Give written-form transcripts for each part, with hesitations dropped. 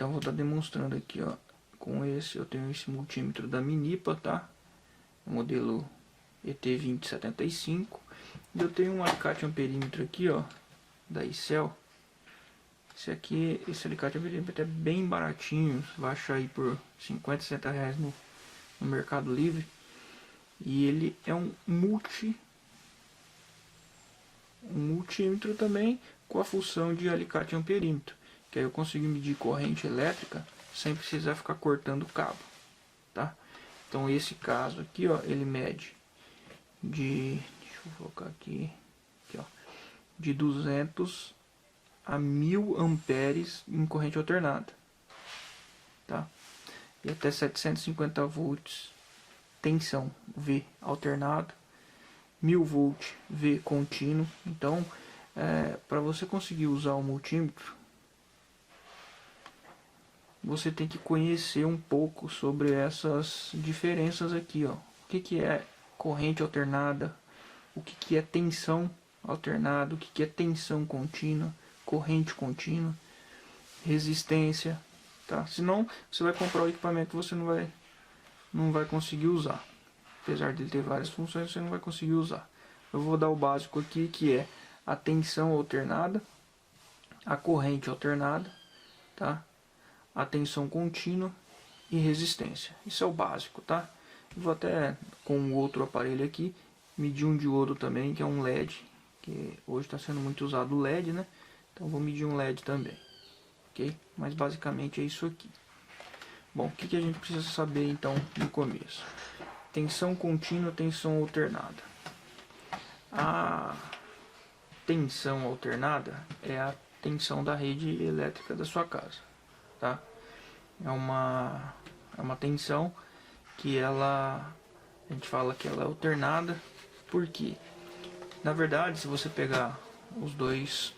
Então vou estar demonstrando aqui, ó, com esse. Eu tenho esse multímetro da Minipa, tá? Modelo ET2075. E eu tenho um alicate amperímetro aqui, ó, da Icel. Esse alicate amperímetro é bem baratinho, você vai achar aí por 50, 60 reais no Mercado Livre. E ele é um multímetro também, com a função de alicate amperímetro, que aí eu consigo medir corrente elétrica sem precisar ficar cortando o cabo, tá? Então esse caso aqui, ó, ele mede deixa eu colocar aqui, ó, de 200 a 1000 amperes em corrente alternada, tá? E até 750 volts tensão V alternado, 1000 volt V contínuo. Então, para você conseguir usar o multímetro, você tem que conhecer um pouco sobre essas diferenças aqui, ó. O que é corrente alternada, o que é tensão alternada, o que é tensão contínua, corrente contínua, resistência, tá? Senão você vai comprar o equipamento e você não vai conseguir usar. Apesar de ele ter várias funções, você não vai conseguir usar. Eu vou dar o básico aqui, que é a tensão alternada, a corrente alternada, tá? A tensão contínua e resistência. Isso é o básico, tá? Eu vou até, com o outro aparelho aqui, medir um diodo também, que é um LED, que hoje está sendo muito usado o LED, né? Então vou medir um LED também, ok? Mas basicamente é isso aqui. Bom, o que a gente precisa saber então no começo? Tensão contínua, tensão alternada. A tensão alternada é a tensão da rede elétrica da sua casa, tá? É uma tensão que a gente fala que ela é alternada, porque na verdade, se você pegar os dois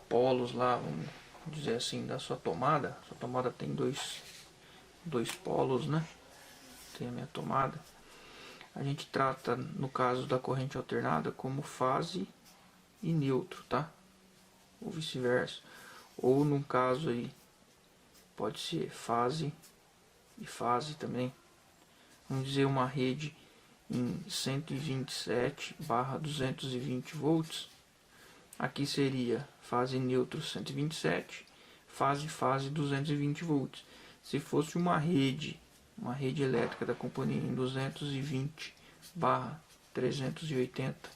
polos lá, vamos dizer assim, da sua tomada tem dois polos, né? Tem a minha tomada. A gente trata, no caso da corrente alternada, como fase e neutro, tá? Ou vice-versa. Ou no caso aí, pode ser fase e fase também. Vamos dizer uma rede em 127/220 volts. Aqui seria fase neutro 127, fase 220 volts. Se fosse uma rede elétrica da companhia em 220/380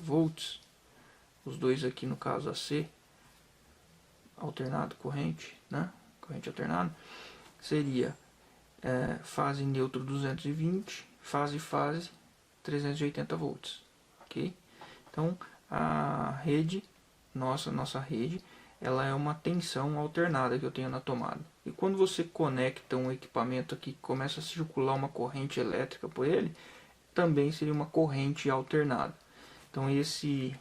volts, os dois aqui no caso AC, alternado, corrente, né? Corrente alternada, seria fase neutro 220, fase 380 volts, ok? Então a rede, nossa rede, ela é uma tensão alternada que eu tenho na tomada. E quando você conecta um equipamento aqui que começa a circular uma corrente elétrica por ele, também seria uma corrente alternada. Então esse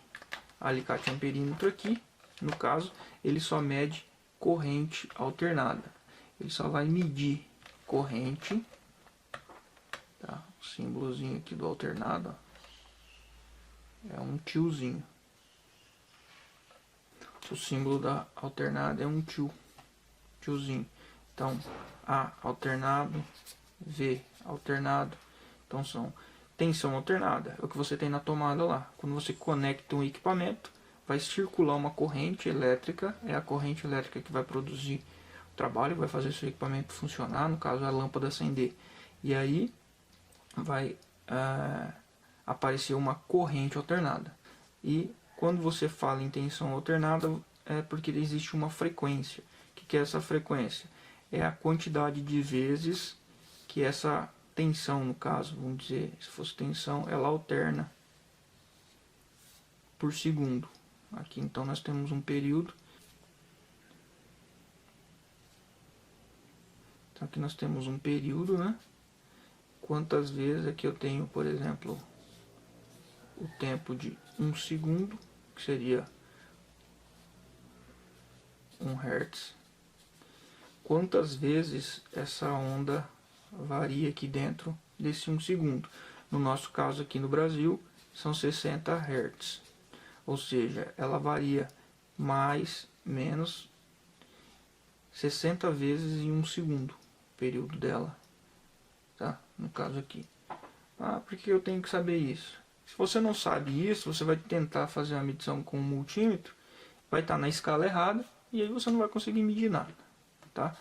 alicate amperímetro aqui, no caso, ele só mede corrente alternada. Ele só vai medir corrente, tá? O símbolozinho aqui do alternado, ó, é um tiozinho. O símbolo da alternada é um tiozinho. Então, A alternado, V alternado. Então são tensão alternada, é o que você tem na tomada lá. Quando você conecta um equipamento, vai circular uma corrente elétrica, é a corrente elétrica que vai produzir o trabalho, vai fazer seu equipamento funcionar, no caso a lâmpada acender. E aí vai aparecer uma corrente alternada. E quando você fala em tensão alternada, é porque existe uma frequência. O que é essa frequência? É a quantidade de vezes que essa tensão, no caso, vamos dizer, se fosse tensão, ela alterna por segundo. Aqui então nós temos um período. Então aqui nós temos um período, né? Quantas vezes aqui eu tenho, por exemplo, o tempo de 1 segundo, que seria 1 Hz. Quantas vezes essa onda varia aqui dentro desse 1 segundo? No nosso caso aqui no Brasil, são 60 Hz. Ou seja, ela varia mais, menos 60 vezes em 1 segundo, o período dela, tá? No caso aqui. Ah, por que eu tenho que saber isso? Se você não sabe isso, você vai tentar fazer uma medição com um multímetro, vai estar na escala errada e aí você não vai conseguir medir nada, tá?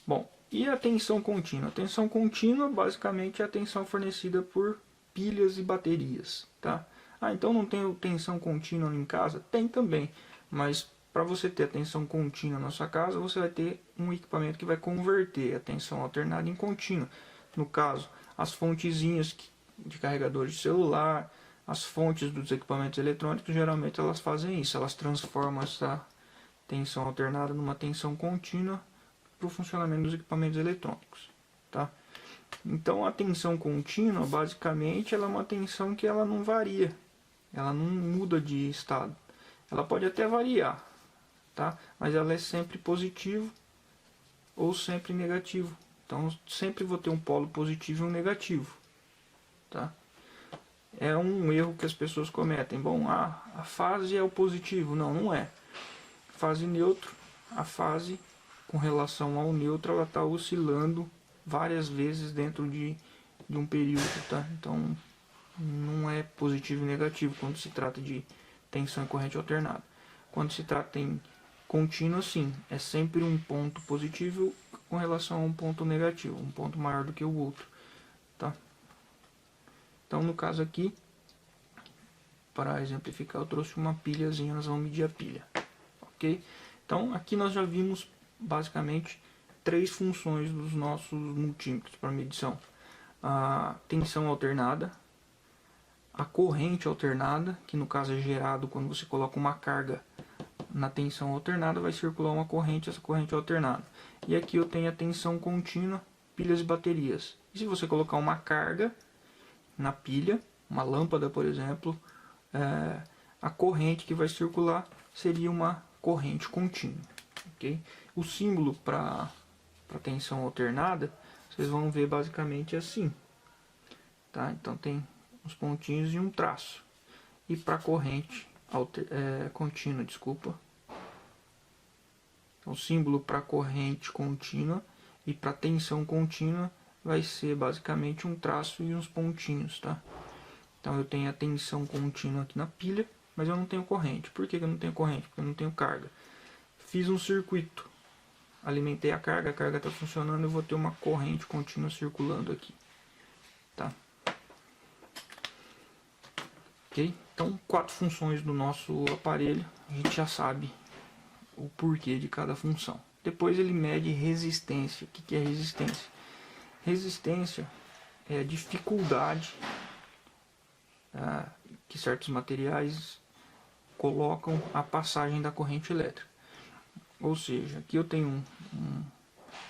Bom, e a tensão contínua? A tensão contínua basicamente é a tensão fornecida por pilhas e baterias, tá? Ah, então não tem tensão contínua em casa? Tem também, mas para você ter a tensão contínua na sua casa, você vai ter um equipamento que vai converter a tensão alternada em contínua. No caso, as fontezinhas de carregadores de celular, as fontes dos equipamentos eletrônicos, geralmente elas fazem isso, elas transformam essa tensão alternada numa tensão contínua para o funcionamento dos equipamentos eletrônicos, tá? Então a tensão contínua, basicamente, ela é uma tensão que ela não varia, ela não muda de estado. Ela pode até variar, tá? Mas ela é sempre positivo ou sempre negativo. Então sempre vou ter um polo positivo e um negativo, tá? É um erro que as pessoas cometem. Bom, a fase é o positivo. Não, não é. Fase neutro, a fase com relação ao neutro, ela está oscilando várias vezes dentro de um período, tá? Então não é positivo e negativo quando se trata de tensão e corrente alternada. Quando se trata em contínua, sim, é sempre um ponto positivo com relação a um ponto negativo, um ponto maior do que o outro, tá? Então no caso aqui, para exemplificar, eu trouxe uma pilhazinha, nós vamos medir a pilha, ok? Então aqui nós já vimos basicamente 3 funções dos nossos multímetros para medição: a tensão alternada, a corrente alternada, que no caso é gerado quando você coloca uma carga na tensão alternada, vai circular uma corrente, essa corrente alternada. E aqui eu tenho a tensão contínua, pilhas e baterias. E se você colocar uma carga na pilha, uma lâmpada por exemplo, a corrente que vai circular seria uma corrente contínua, ok? O símbolo para tensão alternada, vocês vão ver basicamente assim, tá? Então tem uns pontinhos e um traço. E para corrente contínua, desculpa. Então, o símbolo para corrente contínua e para tensão contínua vai ser basicamente um traço e uns pontinhos, tá? Então eu tenho a tensão contínua aqui na pilha, mas eu não tenho corrente. Por que eu não tenho corrente? Porque eu não tenho carga. Fiz um circuito, alimentei a carga está funcionando, eu vou ter uma corrente contínua circulando aqui, tá? Ok? Então 4 funções do nosso aparelho, a gente já sabe o porquê de cada função. Depois ele mede resistência. O que é resistência? Resistência é a dificuldade que certos materiais colocam a passagem da corrente elétrica. Ou seja, aqui eu tenho um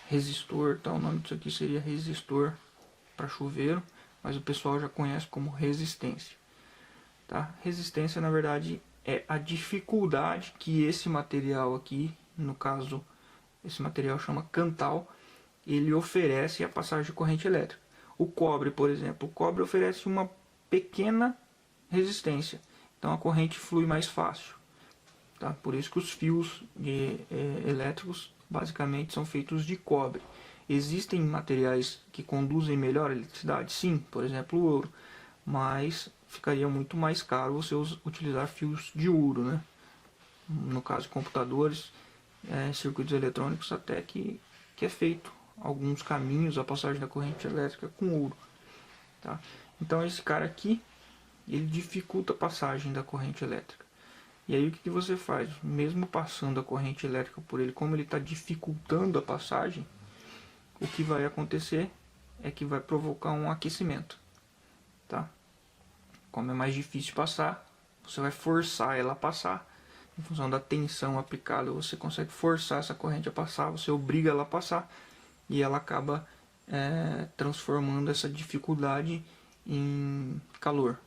resistor, tá? O nome disso aqui seria resistor para chuveiro, mas o pessoal já conhece como resistência, tá? Resistência, na verdade, é a dificuldade que esse material aqui, no caso, esse material chama Cantal, ele oferece a passagem de corrente elétrica. O cobre, por exemplo, o cobre oferece uma pequena resistência, então a corrente flui mais fácil, tá? Por isso que os fios elétricos basicamente são feitos de cobre. Existem materiais que conduzem melhor a eletricidade? Sim, por exemplo o ouro, mas ficaria muito mais caro você utilizar fios de ouro, né? No caso de computadores, circuitos eletrônicos, até que é feito alguns caminhos a passagem da corrente elétrica com ouro, tá? Então esse cara aqui, ele dificulta a passagem da corrente elétrica. E aí o que você faz? Mesmo passando a corrente elétrica por ele, como ele está dificultando a passagem, o que vai acontecer é que vai provocar um aquecimento, tá? Como é mais difícil passar, você vai forçar ela a passar. Em função da tensão aplicada, você consegue forçar essa corrente a passar, você obriga ela a passar e ela acaba transformando essa dificuldade em calor.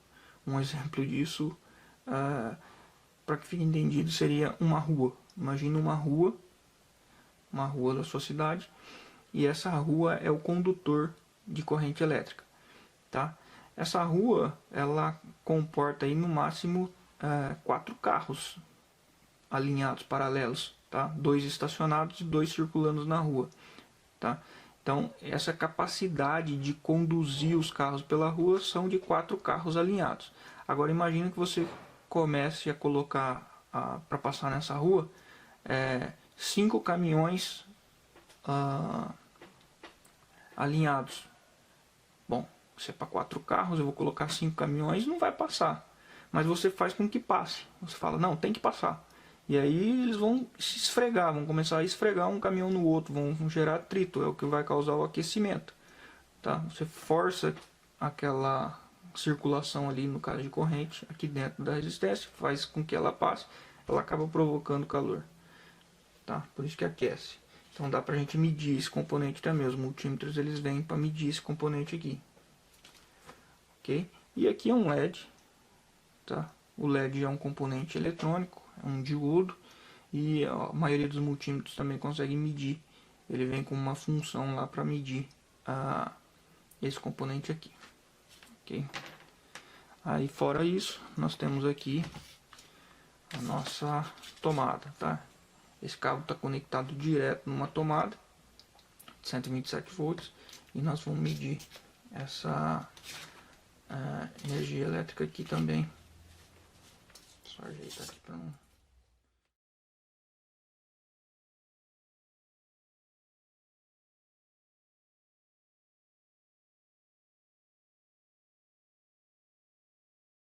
Um exemplo disso, para que fique entendido, seria uma rua. Imagina uma rua da sua cidade, e essa rua é o condutor de corrente elétrica, tá? Essa rua, ela comporta aí no máximo 4 carros alinhados, paralelos, tá? tá? 2 estacionados e 2 circulando na rua, tá? Então, essa capacidade de conduzir os carros pela rua são de 4 carros alinhados. Agora, imagine que você comece a colocar para passar nessa rua 5 caminhões alinhados. Bom, se é para 4 carros, eu vou colocar 5 caminhões, não vai passar. Mas você faz com que passe. Você fala, não, tem que passar. E aí eles vão se esfregar, vão começar a esfregar um caminhão no outro, vão gerar atrito, é o que vai causar o aquecimento. Tá? Você força aquela circulação ali, no caso de corrente, aqui dentro da resistência, faz com que ela passe, ela acaba provocando calor. Tá? Por isso que aquece. Então dá pra gente medir esse componente também. Os multímetros eles vêm para medir esse componente aqui. Ok? E aqui é um LED. Tá? O LED é um componente eletrônico, é um diodo, e a maioria dos multímetros também consegue medir. Ele vem com uma função lá para medir esse componente aqui. Ok? Aí fora isso, nós temos aqui a nossa tomada, tá? Esse cabo está conectado direto numa tomada de 127 volts e nós vamos medir essa energia elétrica aqui também. Só ajeitar aqui para não